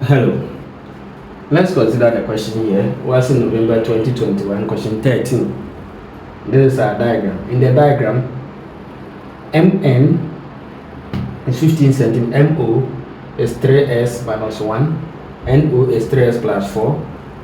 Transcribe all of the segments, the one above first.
Hello. Let's consider the question here. WASSCE November 2021, question 13. This is our diagram. In the diagram, MN is 15 centimeters, MO is 3S minus 1, NO is 3S plus 4,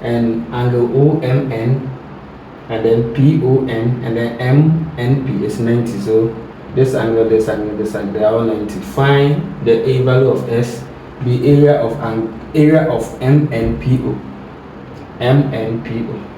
and angle OMN, and then PON, and then MNP is 90. So this angle, this angle, this angle, they are all 90. Find the A value of S, the area of MNPO.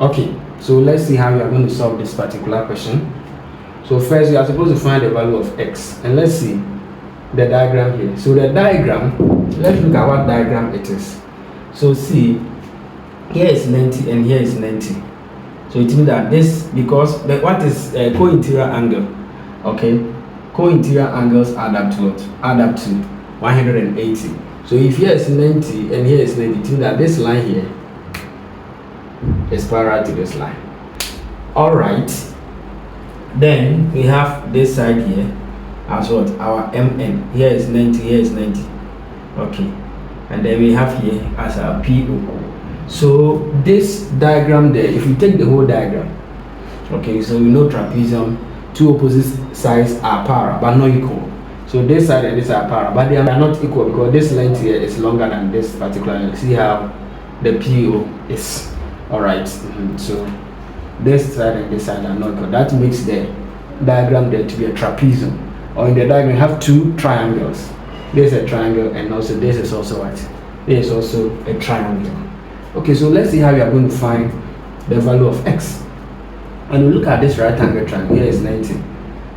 Okay, so let's see how we are going to solve this particular question. So first, you are supposed to find the value of X, and let's see the diagram here. So the diagram, let's look at what diagram it is. So see, here is 90 and here is 90. So it means that this, because what is co-interior angle? Okay, co-interior angles add up to what? Add up to 180. So if here is 90 and here is 90, it means that this line here is parallel to this line. Alright, then we have this side here as what? Our MN. Here is 90, here is 90. Okay, and then we have here as our PO. So this diagram there, if you take the whole diagram, okay, so we know trapezium, two opposite sides are parallel but not equal. So this side and this are parallel, but they are not equal because this length here is longer than this particular length. See how the PO is. Alright, so this side and this side are not equal. That makes the diagram there to be a trapezium. Or in the diagram you have two triangles. This is a triangle, and also this is also what? This is also a triangle. Okay, so let's see how we are going to find the value of X. And we look at this right angle triangle. Here is 90.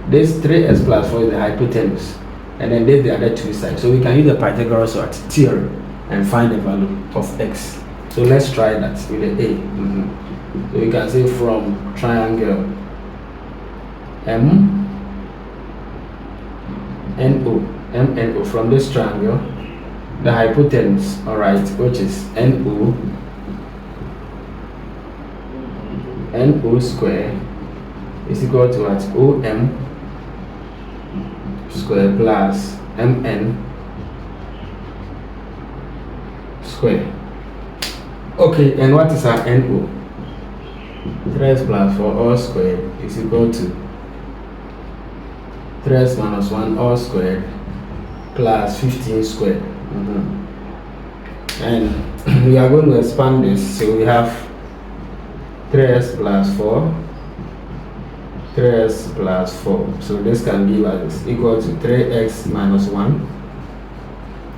This 3S plus 4 is the hypotenuse, and then there's the other two sides. So we can use the Pythagoras theorem and find the value of X. So let's try that with the A. So we can say from triangle MNO, from this triangle, the hypotenuse, alright, which is NO square is equal to what? OM square plus MN square. Okay, and what is our NO? 3S plus 4 all squared is equal to 3S minus 1 all squared plus 15 squared. And we are going to expand this, so we have 3S plus 4, 3S plus 4. So this can give us equal to 3x minus 1,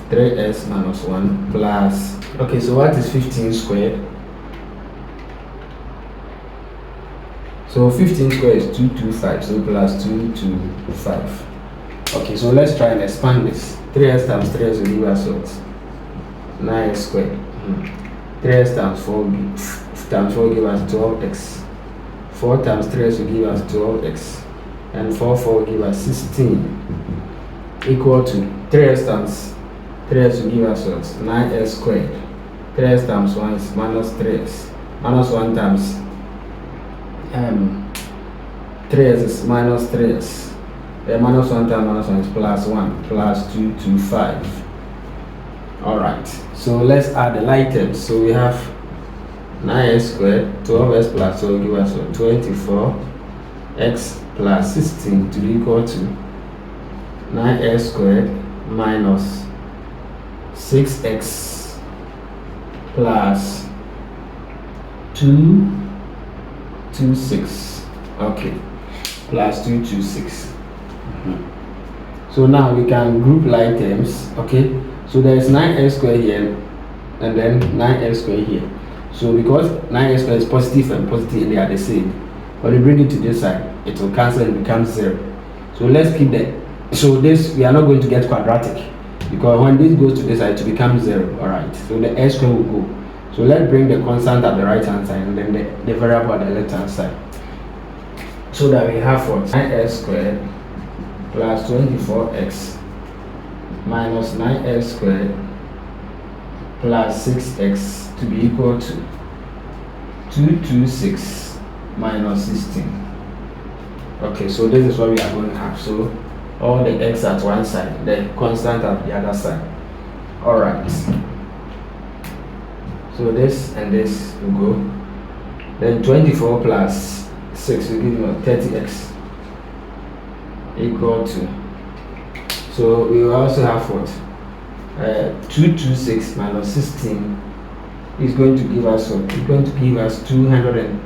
3s minus 1 plus, okay, so what is 15 squared? So 15 squared is 225, so plus 225. Okay, so let's try and expand this. 3s times 3s will give us what? 9x squared. 3s times 4 give us 12x. 4 times 3s will give us 12x. And 4 will give us 16. Equal to 3s times 3s will give us what? 9s squared. 3s times 1 is minus 3s. Minus 1 times 3s is minus 3s. Minus 1 times minus 1 is plus 1, plus 225. Alright, so let's add the like terms. So we have 9s squared, 12s plus 12 give us 24x plus 16 to be equal to 9s squared minus 6x plus 226. Okay, plus 226. So now we can group like terms. Okay, so there is 9s squared here and then 9s squared here. So because 9s squared is positive and positive, they are the same. When we bring it to this side, it will cancel and become 0. So let's keep that. So this, we are not going to get quadratic, because when this goes to this side, it will become 0. Alright, so the s squared will go. So let's bring the constant at the right hand side and then the variable at the left hand side. So that we have what? 9s squared plus 24x minus 9s squared plus 6x to be equal to 226 minus 16. Okay, so this is what we are going to have. So all the x at one side, the constant at the other side. Alright. So this and this will go. Then 24 plus 6 will give you 30x equal to. So we will also have what? 226 minus 16 is going to give us what? It's going to give us 210.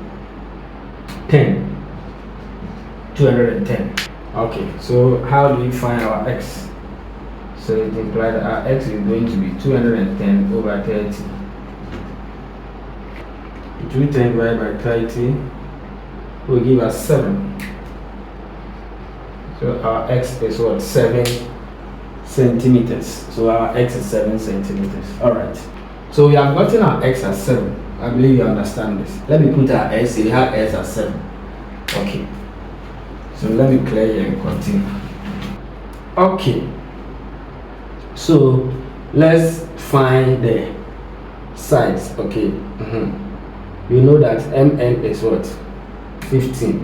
210. Okay, so how do we find our x? So it implies that our x is going to be 210 over 30. 210 divided by 30 will give us 7. So our x is what? 7 centimeters. So our x is 7 centimeters. Alright. So we have gotten our x as 7. I believe you understand this. Let me put our s. We have s as 7. Okay. So let me clear here and continue. Okay. So let's find the size. Okay. We know that mn is what? 15.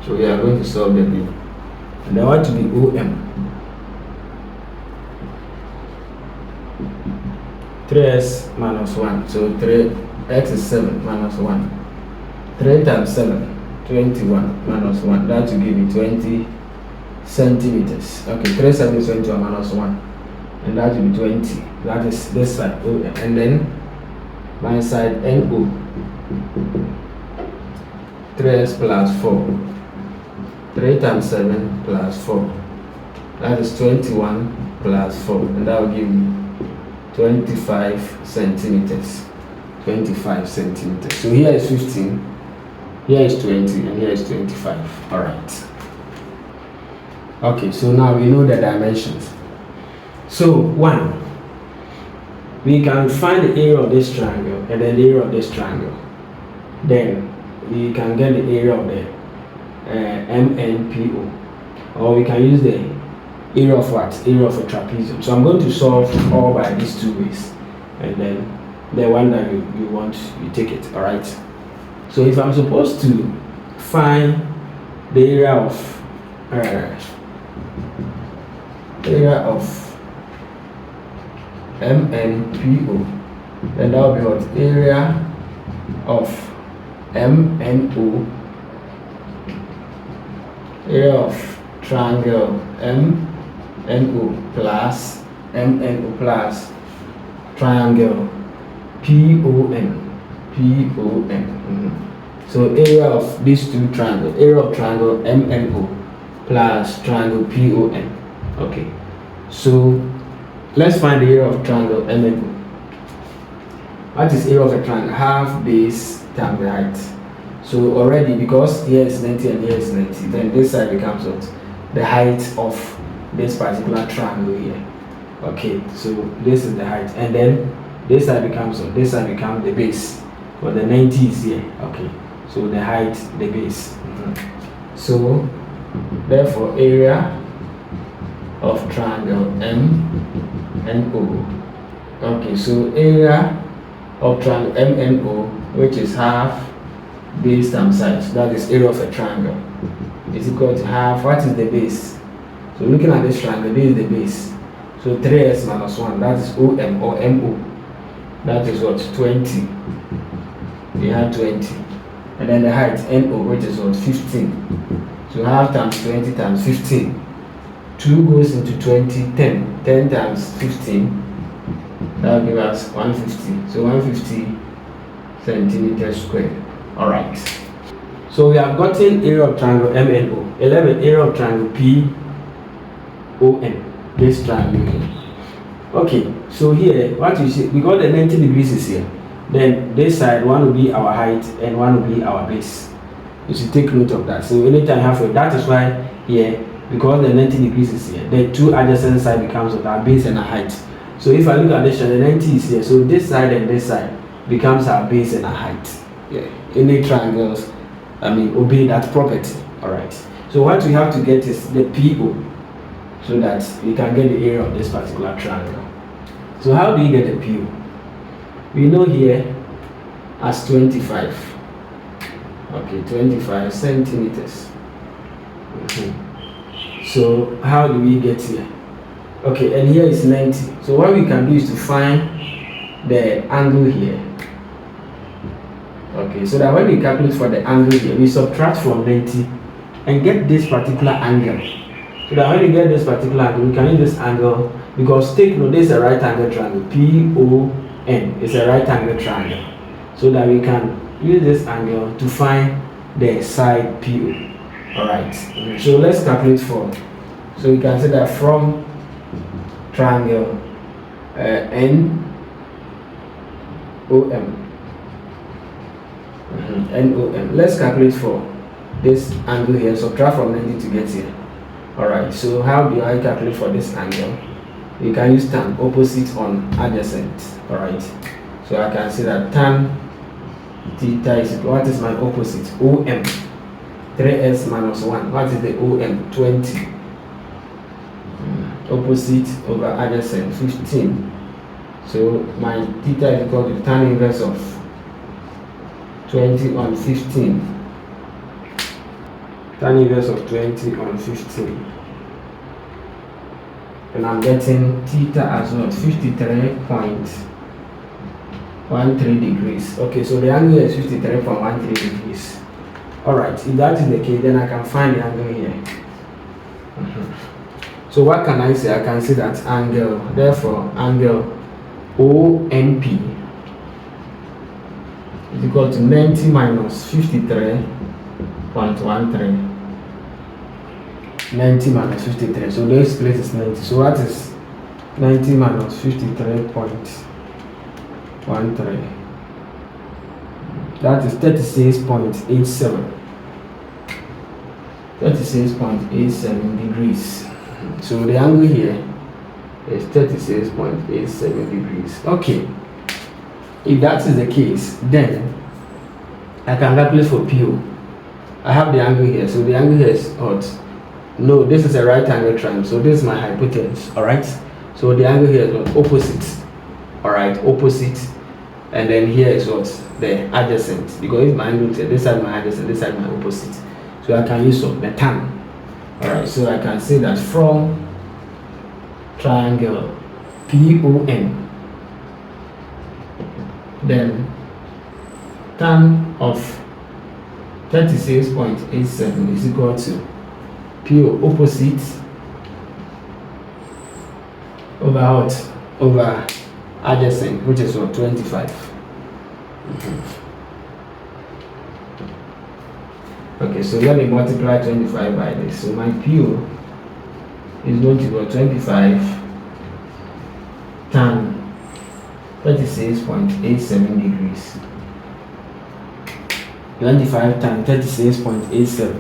So we are going to solve the b. And I want to be OM. 3s minus 1. So 3x is 7 minus 1. 3 times 7, 21 minus 1. That will give me 20 centimeters. Okay, 3 7 is 21 minus 1. And that will be 20. That is this side OM. And then my side NO. 3s plus 4. 3 times 7 plus 4. That is 21 plus 4. And that will give me 25 centimeters. 25 centimeters. So here is 15, here is 20, and here is 25. Alright. Okay, so now we know the dimensions. So 1, we can find the area of this triangle and then the area of this triangle. Then we can get the area of the MNPO, or we can use the area of what? Area of a trapezium. So I'm going to solve all by these two ways, and then the one that you want, you take it. All right. So if I'm supposed to find the area of MNPO, then that will be what? Area of MNO, area of triangle MNO plus triangle PON. So area of these two triangles, area of triangle MNO plus triangle PON. Okay, so let's find the area of triangle MNO. What is area of a triangle? Half base times the height. So already, because here is 90 and here is 90, then this side becomes what? The height of this particular triangle here. Okay, so this is the height, and then this side becomes what? This side becomes the base. But the 90 is here. Okay, so the height, the base. So therefore, area of triangle MNO. Okay, so area of triangle MNO, which is half base times side, so that is area of a triangle, is equal to half. What is the base? So looking at this triangle, this is the base. So 3s minus 1, that is OM or MO. That is what? 20. We have 20. And then the height NO, which is what? 15. So half times 20 times 15. 2 goes into 20, 10. 10 times 15. That will give us 150. So 150 centimeters squared. Alright. So we have gotten area of triangle MNO. 11, area of triangle PON. This triangle. Okay, so here, what you see, we got the 90 degrees is here. Then this side, one will be our height and one will be our base. You should take note of that. So anytime you have it, that is why here, because the 90 degrees is here, the two adjacent side becomes our base and our height. So if I look at this, the 90 is here, so this side and this side becomes our base and our height. Yeah. Any triangles, obey that property. Alright. So what we have to get is the PO, so that we can get the area of this particular triangle. So how do you get the PO? We know here as 25. Okay, 25 centimeters. So how do we get here? Okay, and here is 90. So what we can do is to find the angle here. Okay, so that when we calculate for the angle here, we subtract from 90 and get this particular angle. So that when we get this particular angle, we can use this angle, because take note, this is a right angle triangle. PON is a right angle triangle. So that we can use this angle to find the side PO. Alright, so let's calculate for. So we can say that from triangle NOM. NOM. Let's calculate for this angle here. Subtract from 90 to get here. Alright, so how do I calculate for this angle? You can use tan, opposite on adjacent. Alright, so I can say that tan theta is, what is my opposite? OM. 3s minus 1. What is the OM? 20. Opposite over adjacent, 15. So my theta is equal to tan inverse of 20 on 15. Tan inverse of 20 on 15. And I'm getting theta as well, 53.13 degrees. Okay, so the angle is 53.13 degrees. Alright, if that is the case, then I can find the angle here. So what can I say? I can say that angle, therefore, angle ONP is equal to 90 minus 53.13. 90 minus 53. So this place is 90. So what is 90 minus 53.13? That is 36.87. 36.87 degrees. So the angle here is 36.87 degrees. Okay. If that is the case, then I can calculate for PO. I have the angle here. So the angle here is what? No, this is a right angle triangle. So this is my hypotenuse. Alright. So the angle here is what? Opposite. Alright, opposite. And then here is what? The adjacent. Because if my angle here, this side my adjacent, this side my opposite. So I can use the tan. Alright, so I can say that from triangle PON, then tan of 36.87 is equal to PO opposite over what? Over adjacent, which is what? 25. Okay, so let me multiply 25 by this. So my PO is going to go 25 tan 36.87 degrees. 25 tan 36.87.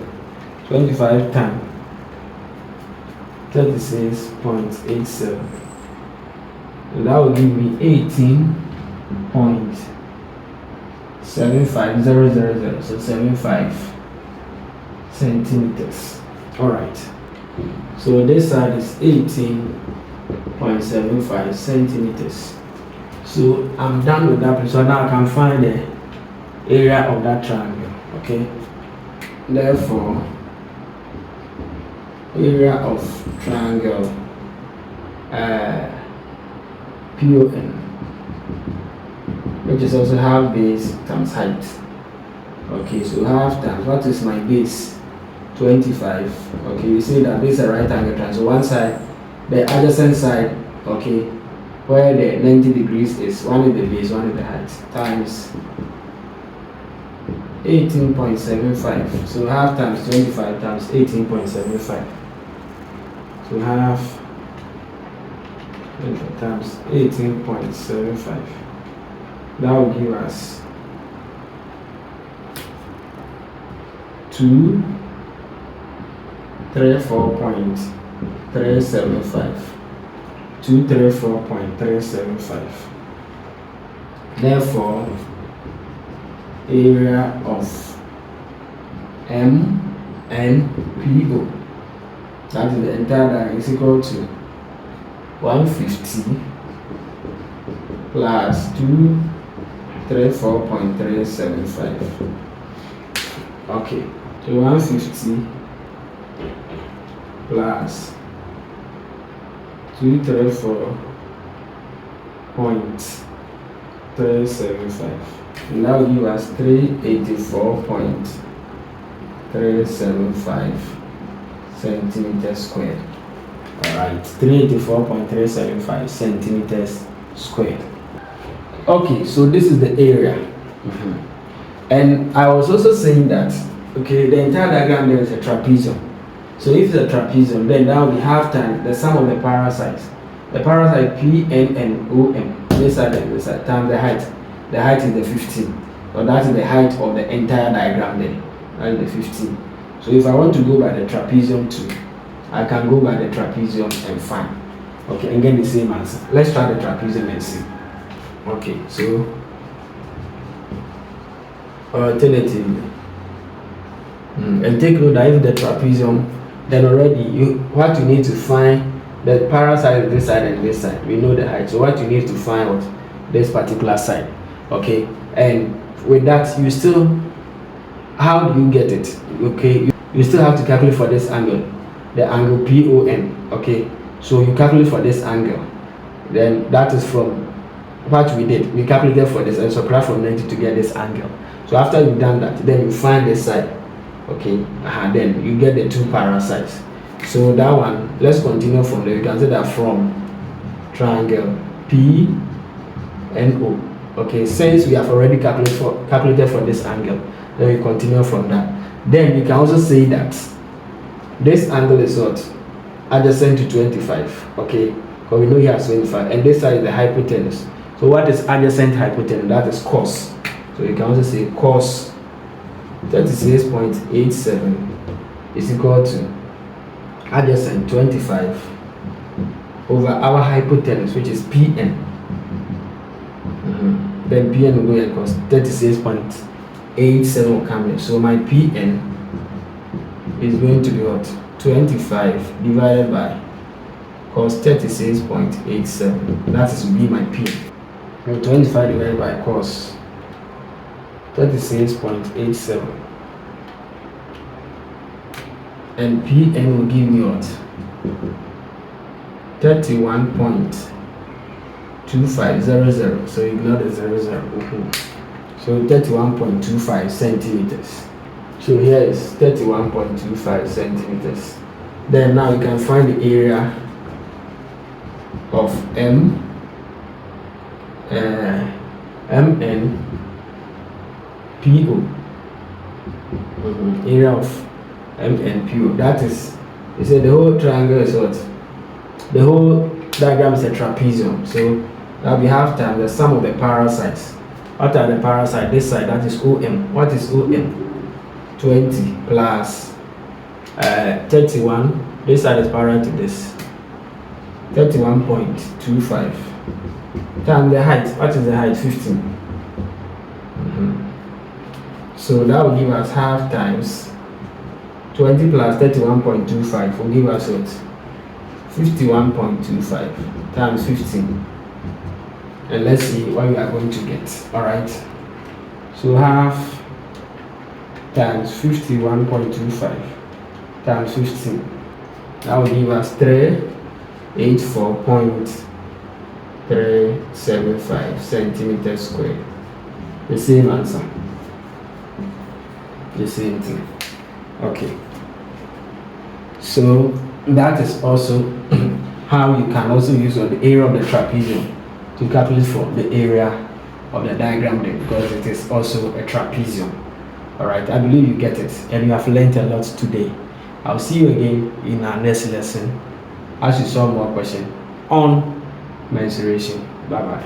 25 tan 36.87. So that will give me 18.75000. So 75 centimeters. Alright. So this side is 18.75 centimeters. So I'm done with that. So now I can find the area of that triangle. Okay. Therefore, area of triangle PON, which is also half base times height. Okay, so half times, what is my base? 25. Okay, we say that this is a right angle triangle. So one side, the adjacent side, okay, where the 90 degrees is, one is the base, one is the height, times 18.75. So half times 25 times 18.75. So half times 18.75. That will give us 234.375. 234.375. Therefore, area of MNPO, that is the entire diagram, is equal to 150 plus 234.375. Okay, so 150 plus 234.375. And that will give us 384.375 centimeters squared. Alright, 384.375 centimeters squared. Okay, so this is the area. And I was also saying that, okay, the entire diagram there is a trapezium. So if it's a trapezium, then that will be half times the sum of the parasites. The parasite PNNOM, this side and this side, times the height. The height is the 15. So that is the height of the entire diagram there. That is the 15. So if I want to go by the trapezium too, I can go by the trapezium and find. Okay, and get the same answer. Let's try the trapezium and see. Okay, so alternatively, and take note that if the trapezium, then already what you need to find, the parasite is this side and this side. We know the height. So what you need to find was this particular side. Okay, and with that, you still, how do you get it? Okay, you still have to calculate for this angle, the angle PON. Okay, so you calculate for this angle, then that is from what we did. We calculated for this and subtract from 90 to get this angle. So after you've done that, then you find this side. Okay, then you get the two parasites. So that one, let's continue from there. You can say that from triangle PNO. Okay, since we have already calculated for this angle, then we continue from that. Then you can also say that this angle is what? Adjacent to 25. Okay, because we know here is 25, and this side is the hypotenuse. So what is adjacent hypotenuse? That is cos. So you can also say cos 36.87 is equal to adjacent 25 over our hypotenuse, which is Pn. Then Pn will go and cos 36.87 will come in. So my Pn is going to be what? 25 divided by cos 36.87. That is will be my P. 25 divided by cos 36.87, and Pn will give me what? 31.2500. So ignore the 00. So 31.25 centimeters. So here is 31.25 centimeters. Then now you can find the area of MNPO. Area of MNPO. That is, you said the whole triangle is what? The whole diagram is a trapezium. So that we have time the sum of the parasites. What are the parasites? This side, that is OM. What is OM? 20 plus 31. This side is parallel to this. 31.25 times the height. What is the height? 15. So that will give us half times 20 plus 31.25 will give us what? 51.25 times 15. And let's see what we are going to get. Alright. So half times 51.25 times 15. That will give us 384.375 centimeters squared. The same answer. The same thing. Okay. So that is also how you can also use the area of the trapezium to calculate for the area of the diagram there, because it is also a trapezium. Alright, I believe you get it and you have learned a lot today. I'll see you again in our next lesson as you solve more questions on mensuration. Bye bye.